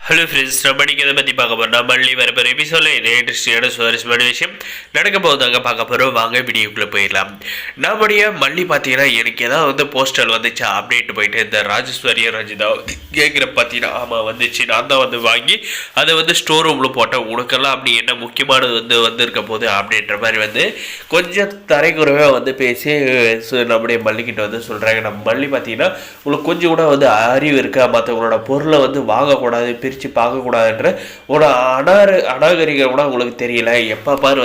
Hello friends, நம்ம இன்றைக்கி எதை பற்றி பார்க்க போகிறோம்? மல்லி வரப்போகிற எபிசோடில் இதே இன்ட்ரெஸ்டிங்கான சுவாரஸ்யமான விஷயம் நடக்க போதாங்க பார்க்க போகிறோம். வாங்க வீடியோக்குள்ளே போயிடலாம். நம்முடைய மல்லி பார்த்தீங்கன்னா எனக்கு ஏதாவது போஸ்டர் வந்துச்சா அப்படின்ட்டு போயிட்டு இந்த ராஜேஸ்வரியா ரஞ்சிதா கேட்குற பார்த்தீங்கன்னா ஆமாம் வந்துச்சு, நான் தான் வாங்கி அதை ஸ்டோர் ரூமில் போட்டேன். உனக்கெல்லாம் அப்படி என்ன முக்கியமானது வந்திருக்க போது அப்படின்ற மாதிரி கொஞ்சம் தரைக்குறவே பேசி நம்முடைய மல்லிக்கிட்ட சொல்கிறாங்க. நம்ம மல்லி பார்த்தீங்கன்னா உங்களுக்கு கொஞ்சம் கூட அறிவு இருக்கா, மற்றவங்களோட பொருளை வாங்கக்கூடாது, பிரித்து பார்க்கக்கூடாதுன்ற ஒரு அநாகரிகம் கூட உங்களுக்கு தெரியல. எப்போ பாரு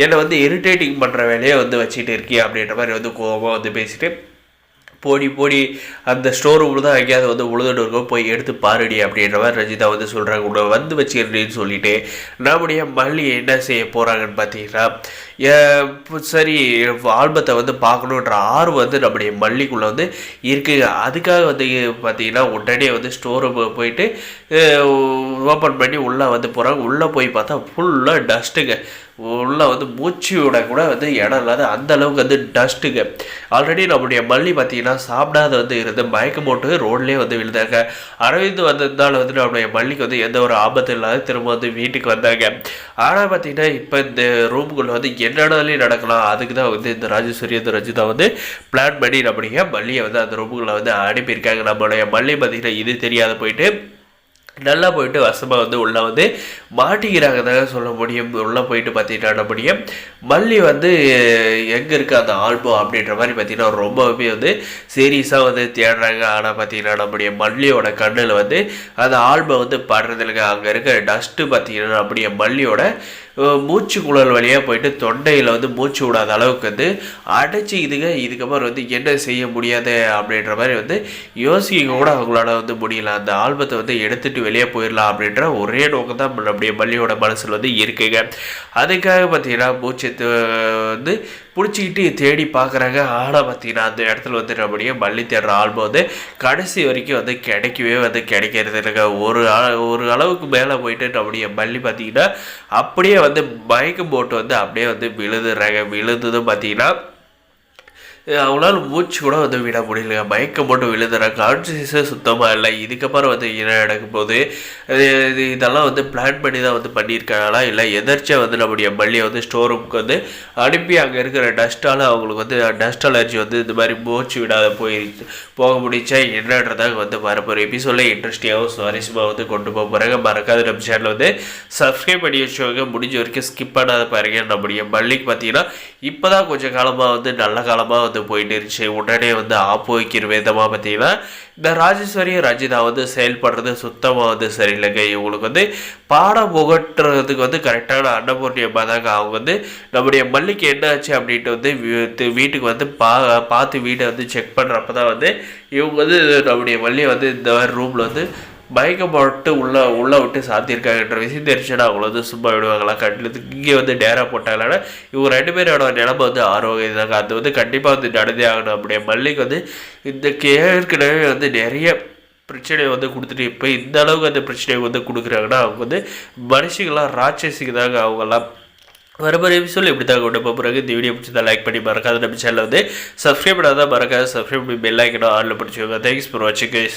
என்னை இரிட்டேட்டிங் பண்ணுற வேலையை வச்சுட்டு இருக்கி அப்படின்ற மாதிரி கோபமாக பேசிட்டு போடி அந்த ஸ்டோர் ரூமில் தான் எங்கேயாவது உழுதுட்டு இருக்கோம், போய் எடுத்து பாருடி அப்படின்ற மாதிரி ரஞ்சிதா சொல்கிறாங்க. கூட வச்சுக்கிறேன்னு சொல்லிட்டு நம்முடைய மல்லி என்ன செய்ய போகிறாங்கன்னு பார்த்தீங்கன்னா, சரி ஆல்பத்தை பார்க்கணுன்ற ஆர்வம் நம்முடைய மல்லிக்குள்ளே இருக்குங்க. அதுக்காக பார்த்தீங்கன்னா உடனே ஸ்டோர் ரூம் போயிட்டு ஓப்பன் பண்ணி உள்ளே போகிறாங்க. உள்ளே போய் பார்த்தா ஃபுல்லாக டஸ்ட்டுங்க. உள்ளே மூச்சு விட கூட இடம் இல்லாத அந்த அளவுக்கு டஸ்ட்டுங்க. ஆல்ரெடி நம்முடைய மல்லி பார்த்தீங்கன்னா சாப்பிடாத இருந்து மயக்கம் போட்டு ரோட்லேயே விழுந்தாங்க. அரவிந்த் வந்ததுனால நம்முடைய மல்லிக்கு எந்த ஒரு ஆபத்து இல்லாத திரும்ப வீட்டுக்கு வந்தாங்க. ஆனால் பார்த்தீங்கன்னா இப்போ இந்த ரூமுக்குள்ளே என்னடாலையும் நடக்கலாம். அதுக்கு தான் இந்த ராஜேஸ்வரி ரஞ்சிதா பிளான் பண்ணி நம்முடைய மல்லியை அந்த ரூமுக்குள்ளே அனுப்பியிருக்காங்க. நம்மளுடைய மல்லி பார்த்தீங்கன்னா இது தெரியாத போயிட்டு நல்லா போயிட்டு வசமாக உள்ளே மாட்டிக்கிறாங்க தாங்க சொல்ல முடியும். உள்ளே போயிட்டு பார்த்தீங்கன்னா முடியும் மல்லி எங்கே இருக்குது அந்த ஆல்பம் அப்படின்ற மாதிரி பார்த்தீங்கன்னா ரொம்பவே சீரியஸாக தேடுறாங்க. ஆனால் பார்த்தீங்கன்னா நம்முடைய மல்லியோட கண்ணில் அந்த ஆல்பம் படுறது இல்லைங்க. அங்கே இருக்க டஸ்ட்டு பார்த்தீங்கன்னா நம்முடைய மல்லியோட மூச்சு குழல் வழியாக போயிட்டு தொண்டையில் மூச்சு விடாத அளவுக்கு அடைச்சி இதுக்கப்புறம் என்ன செய்ய முடியாது அப்படின்ற மாதிரி யோசிக்க கூட அவங்களால முடியல. அந்த ஆல்பத்தை எடுத்துகிட்டு வெளியே போயிடலாம் அப்படின்ற ஒரே நோக்கம் தான் நம்முடைய மல்லியோட மனசில் இருக்குங்க. அதுக்காக பார்த்தீங்கன்னா மூச்சு பிடிச்சிக்கிட்டு தேடி பார்க்குறாங்க. ஆனால் பார்த்தீங்கன்னா அந்த இடத்துல நம்முடைய மல்லி தேடுற ஆல்பம் கடைசி வரைக்கும் கிடைக்கவே கிடைக்கிறது இல்லைங்க. ஒரு அளவுக்கு மேலே போயிட்டு நம்முடைய மல்லி பார்த்தீங்கன்னா அப்படியே மயக்கம் போட்டு அப்படியே விழுதுறாங்க. விழுந்ததும் பார்த்தீங்கன்னா அவங்களால மூச்சு கூட விட முடியல. மயக்கம் போட்டு விழுதுறாங்க. கான்சியஸே சுத்தமாக இல்லை. இதுக்கப்புறம் என்ன நடக்கும் போது இதெல்லாம் பிளான் பண்ணி தான் பண்ணியிருக்காங்களா இல்லை எதர்ச்சியாக நம்முடைய மல்லியை ஸ்டோர் ரூமுக்கு அனுப்பி அங்கே இருக்கிற டஸ்ட்டால் அவங்களுக்கு டஸ்ட் அலர்ஜி இந்த மாதிரி மூச்சு விடாத போக முடிச்சா என்னன்றதாக வரப்போகிற எபிசோடில் இன்ட்ரெஸ்டிங்காகவும் சுவாரஸ்யமாக கொண்டு போக போகிறாங்க. மறக்காத நம்ம சேனலில் சப்ஸ்கிரைப் பண்ணி வச்சவங்க முடிஞ்ச வரைக்கும் ஸ்கிப் பண்ணாத பாருங்க. நம்முடைய மல்லிக்கு பார்த்தீங்கன்னா இப்போ தான் கொஞ்சம் காலமாக நல்ல காலமாக போயிட்டு இருந்துச்சு. உடனே ஆப்பு வைக்கிற விதமாக பார்த்தீங்கன்னா இந்த ராஜேஸ்வரி ரஞ்சிதா செயல்படுறது சுத்தமாக சரியில்லைங்க. இவங்களுக்கு பாடம் புகட்டுறதுக்கு கரெக்டான அன்னபூர்ணியமாக தாங்க அவங்க நம்முடைய மல்லிக்கு என்ன ஆச்சு அப்படின்ட்டு வீட்டுக்கு பார்த்து வீட்டை செக் பண்ணுறப்ப தான் இவங்க நம்முடைய மல்லியை இந்த மாதிரி ரூமில் மயக்கம் போட்டு உள்ளே விட்டு சாத்தியிருக்காங்கன்ற விஷயம் தெரிஞ்சுன்னா அவங்கள சும்மா விடுவாங்களா? கண்டிப்பாக இங்கே டேரா போட்டாங்களா? இவங்க ரெண்டு பேரோட நிலமை ஆரோக்கியம் தாங்க. அது கண்டிப்பாக நடந்தே ஆகணும். அப்படியே மல்லிக்கு இந்த ஏற்கனவே நிறைய பிரச்சனையை கொடுத்துட்டு இப்போ இந்த அளவுக்கு அந்த பிரச்சனையை கொடுக்குறாங்கன்னா அவங்க மனுஷங்களாம் ராட்சசிக்கு தாங்க. அவங்கெல்லாம் வரப்போகிற எபிசோட் இப்படி தான் கொண்டு போகிறாங்க. இந்த வீடியோ பிடிச்சதான் லைக் பண்ணி மறக்காத நம்ம சேனலில் சப்ஸ்கிரைப் பண்ணாதான் மறக்காத சப்ஸ்கிரைப் பண்ணி பெல் ஐக்கனும் ஆன்ல பிடிச்சிக்கோங்க. தேங்க்ஸ் ஃபார் வாட்சிங் கைஸ்.